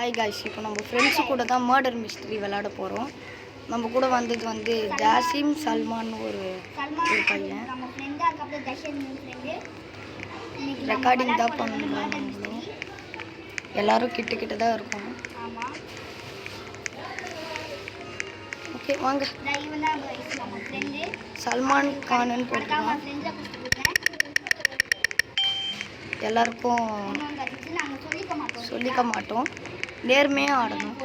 Hi guys, இப்போ நம்ம friends கூட தான் மர்டர் மிஸ்ட்ரி விளையாட போகிறோம். நம்ம கூட வந்தது வந்து ஜாசிம், சல்மான் ஒரு பையன். ரெக்கார்டிங் தான் பண்ணுறோம். எல்லோரும் கிட்ட தான் இருக்கும். ஓகே வாங்க. சல்மான் கான்னு போட்டுருக்கோம். எல்லாருக்கும் சொல்லிக்க மாட்டோம், நேர்மையாக ஆடணும்.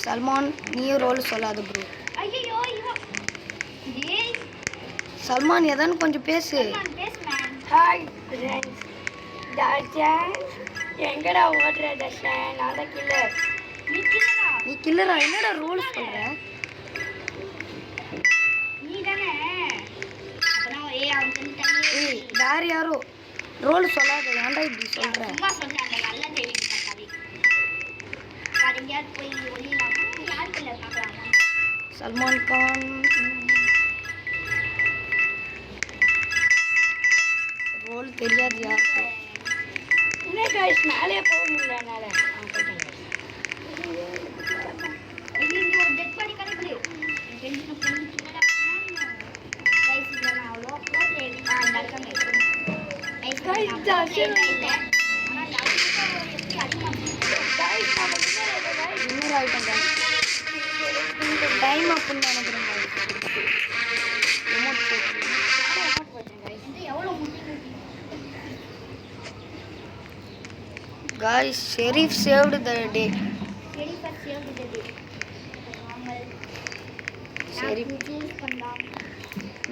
சல்மான் நீயும் ரோல் சொல்லாது ப்ரோ. சல்மான் எதான்னு கொஞ்சம் பேசு. ஹாய் ஃப்ரெண்ட்ஸ், தர்ஷன் எங்கடா ஓடுற? தர்ஷன் நான் தான் கில்லர். நீ கில்லரா? என்னடா ரோல் சொல்ற? வேற யாரோ ரோல் சொல்லாத, ஏன்டா இப்படி சொல்ற? சல்மான் கான் ரோல் தெரியாது யாருக்கு. மேலே போக முடியல என்னால. டைம் அப்புன்னு நினைக்கிறேன். Guys, Sheriff saved the day.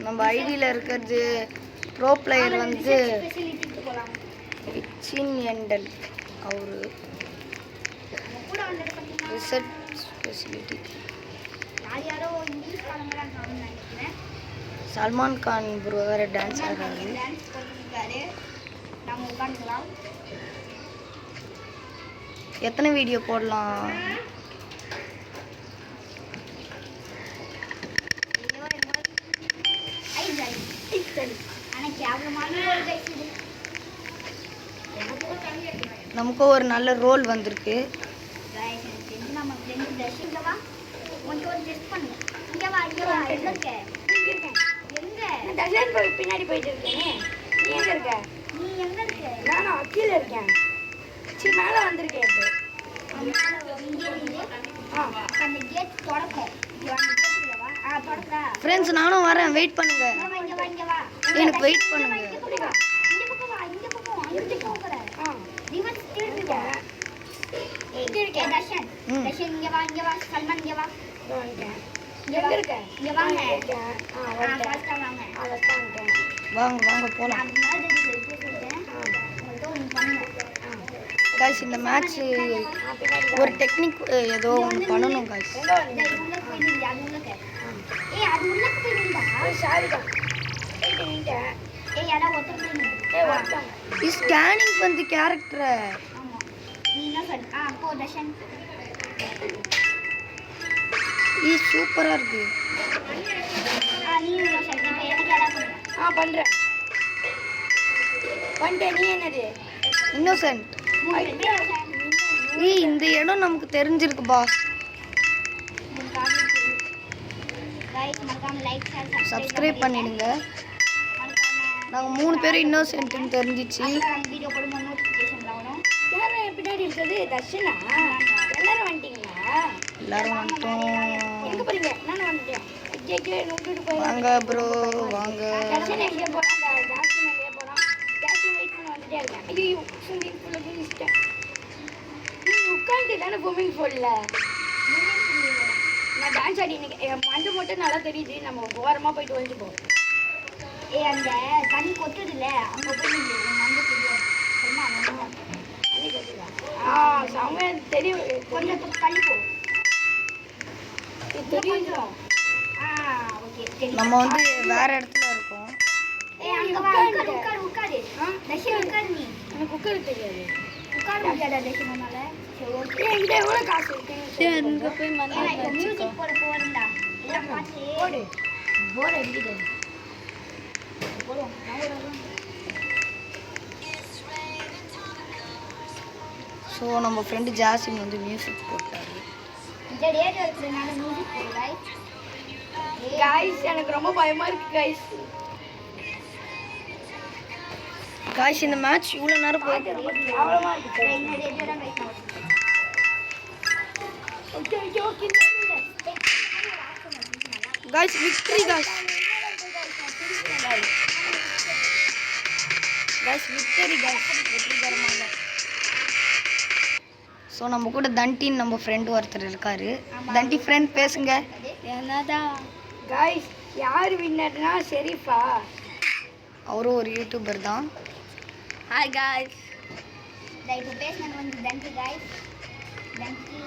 நம்ம ஐடியில் இருக்கிறது ப்ரோ பிளேயர் வந்து விச்சின் எண்டல். அவரு research facility. Salman Khan bro வேறு டான்ஸ் ஆடுறாரு. எத்தனை வீடியோ போடலாம்? நமக்கு ஒரு நல்ல ரோல் வந்திருக்கு. பின்னாடி போயிட்டு இருக்கேன். நீ எங்க இருக்க? நானும் கீழே இருக்கேன். சரி, மேலே வந்திருக்கேன். ஃப்ரெண்ட்ஸ் நானும் வரேன், வெயிட் பண்ணுங்க. எனக்கு வெயிட் பண்ணுங்க. வாங்க வாங்க போலாம். காய்ஸ், இந்த மேட்ச் ஒரு டெக்னிக் ஏதோ ஒன்று பண்ணணும் காய்ஸ். ஸ்கேனிங் வந்து கேரக்டரை சூப்பரா இருக்கு. பண்றேன். நீ என்னது? இன்னோசென்ட். இந்த இடம் நமக்கு தெரிஞ்சிருக்குப்பா. சப்ஸ்கிரைப் பண்ணிடுங்க. நாங்கள் 3 பேரும் இன்னோசென்ட்னு தெரிஞ்சிச்சு. பின்னாடி இருக்குது தர்ஷனா. எல்லாரும் வந்துட்டீங்களா? எல்லாரும் வந்துட்டோம். எங்க போறீங்க? நானும் வந்துட்டேன். வாங்க ப்ரோ வாங்க. நான் டான்ஸ் ஆடி மண்டு மட்டும் நல்லா தெரியுது. நம்ம ஓரமா போயிட்டு வந்துப்போம். அந்த தண்ணி கொட்டுதுல, அங்க போய் மண்டு தெரியும். தண்ணி கொட்டுதா? செம்ம தெரியும். கொஞ்சம் தள்ளி போ. தெரியும். நம்ம வந்து வேற இடத்துல இருக்கோம். உட்காரு. எனக்கு உட்காரு தெரியாது. எவ்வளவு காசு இருக்கு? போய் மியூசிக் போட போறேன்டா. போடு. போர் அடிக்குது. ஸோ நம்ம ஃப்ரெண்டு ஜாசிம் வந்து மியூசிக் போட்டாரு. गाइस எனக்கு ரொம்ப பயமா இருக்கு गाइस. காய்ஸ் இந்த மேட்ச் இவ்வளோ நேரம் போயிட்டு அவ்வளவா இருக்கு. இன்னும் டேஞ்சரா guys. Okay okay. Guys victory guys victory guys வெற்றிகரமாக. ஸோ நம்ம கூட தண்டின்னு நம்ம ஃப்ரெண்டு ஒருத்தர் இருக்காரு. தண்டி ஃப்ரெண்ட் பேசுங்க. என்னடா गाइस யார் வின்னர்னா ஷெரீஃபா. அவரும் ஒரு யூடியூபர் தான். Hi guys. இப்போ பேசுனது வந்து தண்டி गाइस. தண்டி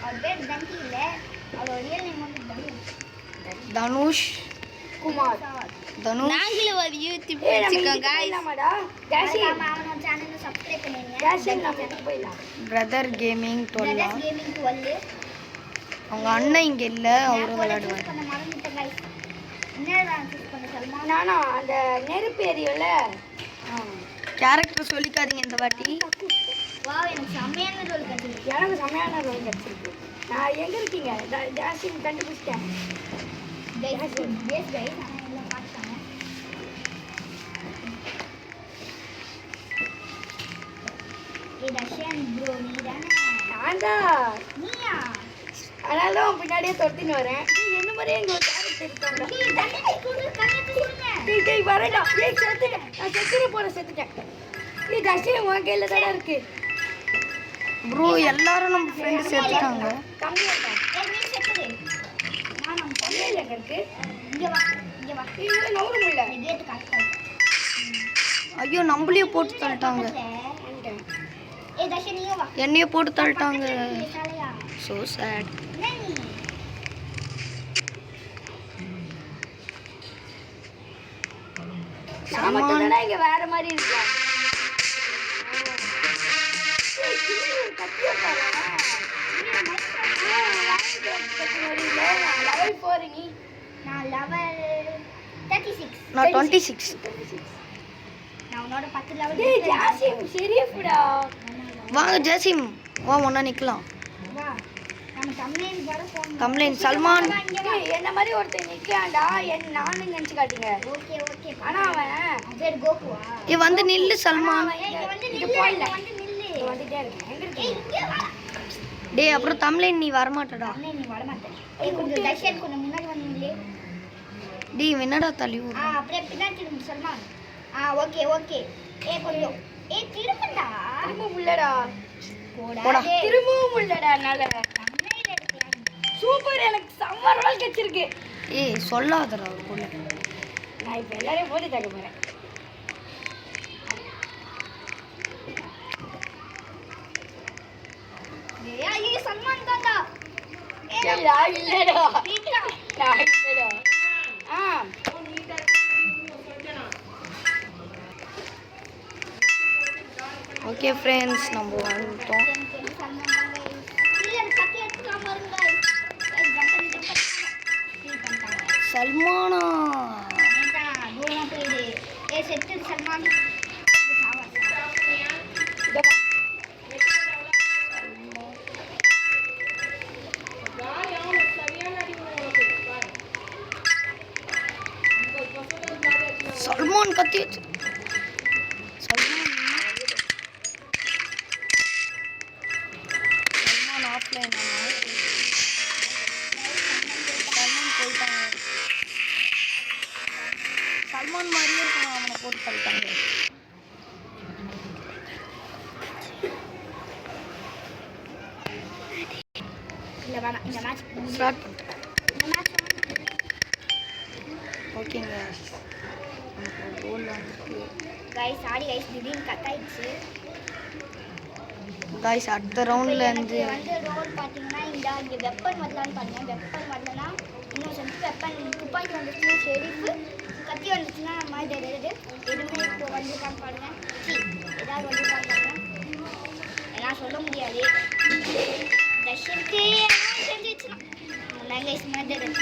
அவர் பேர் தண்டி இல்ல, அவர் ரியல் நேம் வந்து தனுஷ் குமார். தனுஷ் நாங்களே ஒரு யூடியூப் வச்சிருக்கோம் गाइस. ஆமாடா ஜாசி அவனோட சேனலை சப்ஸ்கிரைப் பண்ணுங்க. ஜாசி நம்ம போய்லாம். Brother gaming 12 gaming 12. அவங்க அண்ணன் இங்கே இல்லை, அவரும் விளையாடுவார். மறந்துட்டேன் गाइस. என்னடா சூஸ் பண்ண சல்மான்? நானா அந்த நெருப்பு எரியும்ல, கேரக்டர் சொல்லிக்காதீங்க இந்த வாட்டி. வாவ் எனக்கு செமையான ரோல் கிடைச்சிருக்கு. எனக்கு செமையான ரோல் கிடைச்சிருக்கு. நான் எங்க இருக்கீங்க? ஜாசி கண்டுபிடிச்சிட்டேன். गाइस பேஸ் गाइस நான் எல்லாம் பார்த்தாங்க. ஏ தர்ஷன் ப்ரோ நீதானே? நான்தா. நீயா? அதனால பின்னாடியே தொட்டின்னு வரேன். என்ன மாதிரியே இங்க ஒரு கேரக்டர் இருக்காங்க. டேய் தண்ணி குடு கண்ணத்து குடுங்க. டேய் வரடா. டேய் செத்துட்டேன். நான் செத்துட்டேன். டேய் தர்ஷன் உன் கையில தான இருக்கு. ப்ரோ எல்லாரும் நம்ம ஃப்ரெண்டு சேர்த்துட்டாங்க. கம்மியாடா. ஏய் நீ செத்துடு. நான் நம்ம கம்மியில இருக்கு. இங்க வா. இங்க நவுற முடியல. கேட் கரெக்ட்டா. ஐயோ நம்மளையே போட்டு தள்ளிட்டாங்க. ஏய் தர்ஷன் நீ வா. என்னையே போட்டு தள்ளிட்டாங்க. So sad. சல்மான் இங்க வேற மாதிரி இருக்கு. லெவல் 4 நீ. நான் லெவல் 36. நான் 26. நான் உன்னோட 10 லெவல். டேய் ஜாசிம் ஷெரீஃப்டா. வாங்க ஜாசிம் வா ஒண்ணா நிக்கலாம். வா நம்ம தம்ப்ளைன் வர போறோம். தம்ப்ளைன் சல்மான் என்ன மாதிரி ஒருத்தன் நிக்கான்டா. நானு நினைச்சு காட்டுங்க. ஓகே ஆனா அவன் பேர் கோகுவா. ஏ வந்து நில்லு சல்மான். இங்க வந்து நில்லு. வந்துட்டே இருக்கு. எங்க இருக்கு? இங்க வா. டேய் அப்புறம் தம்ப்ளைன் நீ வர மாட்டடா. நீ வர மாட்டே. ஏய் கொஞ்சம் தர்ஷன் கொஞ்சம் முன்னாடி வந்து நில்லு. டேய் என்னடா தள்ளி விடு. அப்படியே பின்னாடி திரும்ப சல்மான். ஓகே. ஏய் கொஞ்சம் திரும்படா. திரும்ப உள்ளடா. போடா. திரும்பவும் உள்ளடா. நல்ல சூப்பர். எனக்கு செம்ம ரோல் கிடைச்சிருக்கு. ஏய் சொல்லாதடா அவருக்குள்ள. நான் இப்ப எல்லாரையும் போட்டு தக்க போறேன். ஏய் சல்மான் தான்டா. ஏய் இல்லடா. நான் இல்லடா. ஓகே ஃப்ரெண்ட்ஸ் நம்ம வந்துட்டோம். சல்மானா சல்மான் கத்தி வச்சு சல்மான் ஆஃப்லைன் சல்மான் போயிட்டாங்க. சல்மான் மாதிரியே இருக்கணும். அவனை போட்டு தள்ளிட்டாங்க. இந்த மேட்ச் ஸ்டார்ட் பண்ணிட்டேன். ஓகேங்க கோல் வந்துட்டு गाइस ஆடி गाइस திடீர்னு கட் ஆயிடுச்சு. गाइस அடுத்த ரவுண்ட்ல இருந்து வந்து ரோல் பாத்தீங்கன்னா இங்க வெப்பன் வரலான்னு பாருங்க. வெப்பன் வரலனா இன்னும் சென்ட் வெப்பன் துப்பாக்கி வந்துச்சுன்னா ஷெரீஃப், கத்தி வந்துச்சுன்னா மாதிரி எதுவுமே இப்போ வந்துருக்கான்னு பாருங்க. ஏதாவது வந்துருக்கான்னு பாருங்க. எல்லாம் சொல்ல முடியாது. தர்ஷனுக்கு செஞ்சிச்சுன்னா கைஸ் மாதிரி நம்ம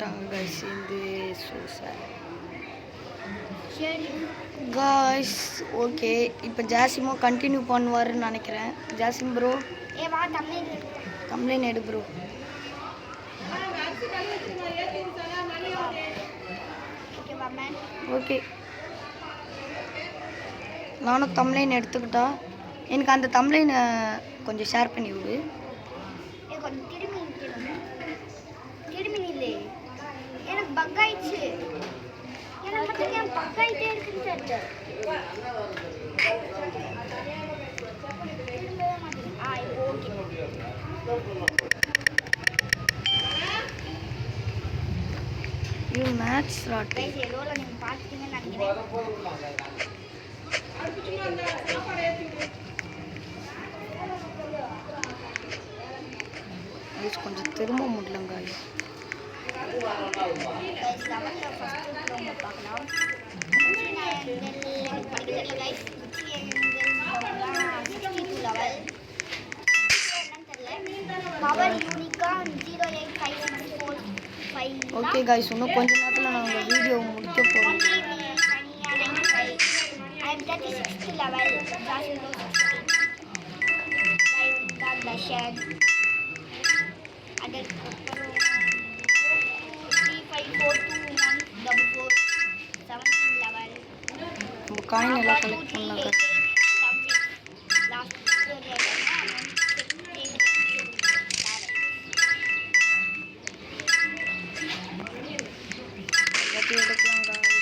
போட்டாங்க கைஸ் இந்த சூசை சரி காய்ஸ். ஓகே, இப்போ ஜாசிமோ கண்டினியூ பண்ணுவாருன்னு நினைக்கிறேன். ஜாசிம் ப்ரோ வா தமிழ் கம்ப்ளைண்ட் எடு ப்ரோ. ஓகேவா மேம் ஓகே, நானும் கம்ப்ளைண்ட் எடுத்துக்கிட்டா எனக்கு அந்த கம்ப்ளைண்ட்டை கொஞ்சம் ஷேர் பண்ணி விடு. கொஞ்சம் திரும்பி நில்லு. எனக்கு பக் ஆயிடுச்சு. எனக்கு மட்டும் ஏன் பக் ஆயிட்டே இருக்குன்னு தெரியல. திரும்பவே மாட்டேங்குது. இப்போ ஓகே. யூ மேட்ச் ராட். கைஸ் எவ்வளோ நீங்கள் பார்த்துட்டீங்கன்னு நினைக்கிறேன். கொஞ்சம் திரும்ப முடியலங்க. கைஸ் லெவலில் ஃபஸ்ட்டு ப்ரோமோ பார்க்கலாம். படிக்கிறதுல கைஸ் லெவல் என்னன்னு தெரியல. Power unicorn 08565. ஓகே காய்ஸ், இன்னும் கொஞ்ச நேரத்தில் நாங்கள் வீடியோ முடிக்க போகிறோம். I am 36th level. Ada 35421444 17 level. நம்ம காயின் எல்லாம் கலெக்ட் பண்ணாங்க. எல்லாத்தையும் எடுக்கலாம் காய்ஸ்.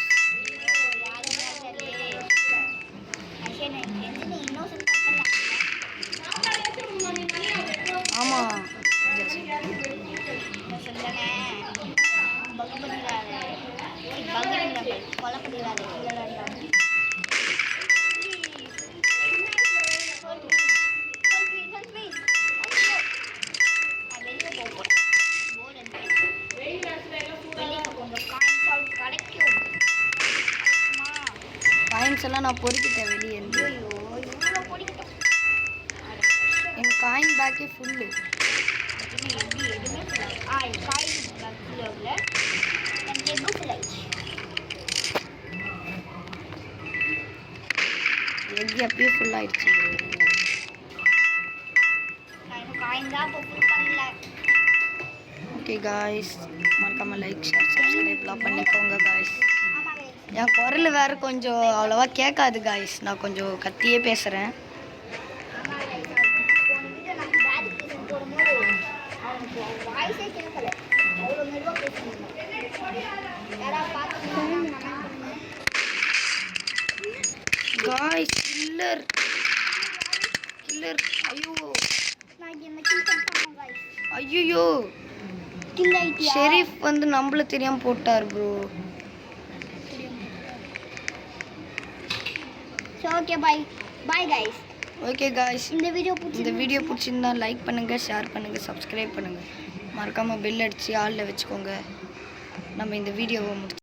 ஆமாம் காயின்ஸ் எல்லாம் நான் பொறுக்கிட்டேன் வெளியே இருந்து. என் காயின் பேக்கே ஃபுல்லு. எக் எப்பயே ஃபுல் ஆயிடுச்சு. ஓகே காய்ஸ், மறக்காம லைக் ஷேர் சப்ஸ்கிரைப்லாம் பண்ணிக்கோங்க காய்ஸ். என் குரல் வேறு கொஞ்சம் அவ்வளோவா கேட்காது காய்ஸ், நான் கொஞ்சம் கத்தியே பேசுகிறேன். Guys killer killer. ஐயோ ஷெரீஃப் வந்து நம்மள தெரியாம போட்டார் bro. Okay bye bye guys. Okay guys, இந்த வீடியோ பிடிச்சிருந்தா லைக் பண்ணுங்கள், ஷேர் பண்ணுங்கள், சப்ஸ்கிரைப் பண்ணுங்கள். மறக்காமல் பெல் அடித்து ஆளில் வச்சுக்கோங்க. நம்ம இந்த வீடியோவை முடிச்சு